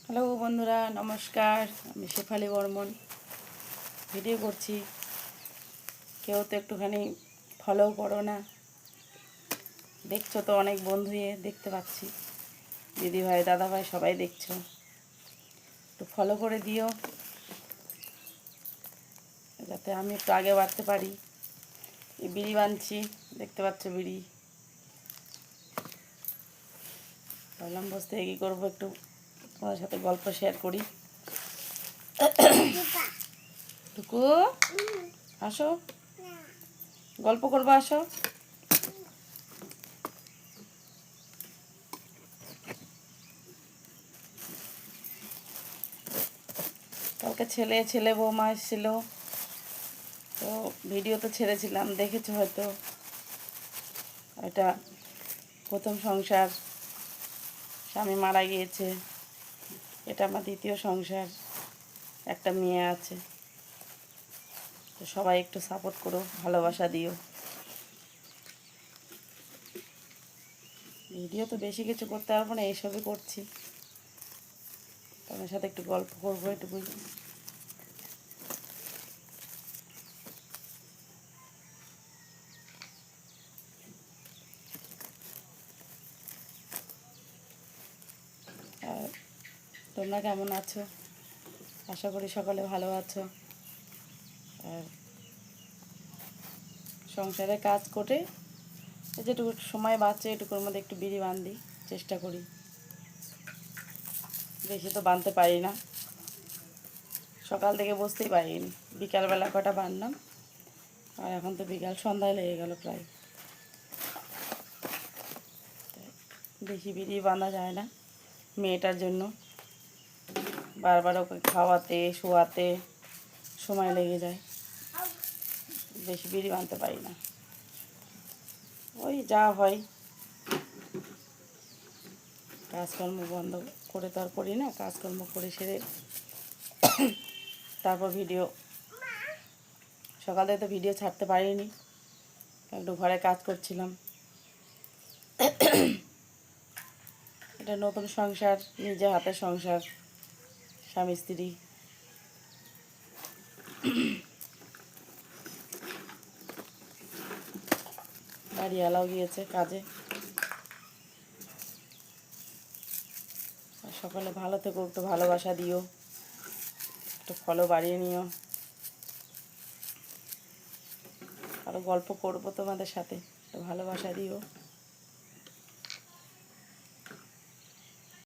Hello বন্ধুরা, নমস্কার। আমি শেফালি বর্মন ভিডিও করছি। কেউ তো একটুখানি ফলো করো না। দেখছো তো, অনেক বন্ধুই দেখতে পাচ্ছি, দিদিভাই দাদাভাই সবাই দেখছো, একটু ফলো করে দিও যাতে আমি একটু আগে বাড়তে পারি। এই বিড়ি বানছি, দেখতে পাচ্ছ বিড়ি। ভাবলাম বসতে কী করবো, একটু তোমাদের সাথে গল্প শেয়ার করি। টুকু আসো, গল্প করবো, আসো। কালকে ছেলে বৌমা এসেছিল, তো ভিডিও তো ছেড়েছিলাম, দেখেছো হয়তো। এটা প্রথম সংসার, স্বামী মারা গিয়েছে। এটা আমার দ্বিতীয় সংসার, একটা মেয়ে আছে। তো সবাই একটু সাপোর্ট করো, ভালোবাসা দিও। ভিডিও তো বেশি কিছু করতে পারবো না, এইসবই করছি। তোমার সাথে একটু গল্প করবো, এটুকুই। আর তোমরা কেমন আছো? আশা করি সকলে ভালো আছো। আর সংসারে কাজ করে যেটুকু সময় বাঁচে, এটুকুর মধ্যে একটু বিড়ি বান্ধি, চেষ্টা করি। বেশি তো বাঁধতে পারি না, সকাল থেকে বসতেই পারিনি। বিকালবেলা কটা বাঁধলাম, আর এখন তো বিকাল সন্ধ্যায় লেগে গেল প্রায়। বেশি বিড়ি বাঁধা যায় না মেয়েটার জন্য, বারবার ওকে খাওয়াতে শোয়াতে সময় লেগে যায়। বেশি বিড়ি বাঁধতে পারি না, ওই যা হয়। কাজকর্ম বন্ধ করে তো আর করি না, কাজকর্ম করে সেরে তারপর ভিডিও। সকালে তো ভিডিও ছাড়তে পারিনি, একটু ঘরে কাজ করছিলাম। এটা নতুন সংসার, নিজে হাতের সংসার, স্বামী স্ত্রী। বাড়িওয়ালাও গিয়েছে কাজে। আর সকলে ভালো থেকো, একটু ভালোবাসা দিও, একটু ফলো বাড়িয়ে নিও। আরও গল্প করবো তোমাদের সাথে, একটু ভালোবাসা দিও।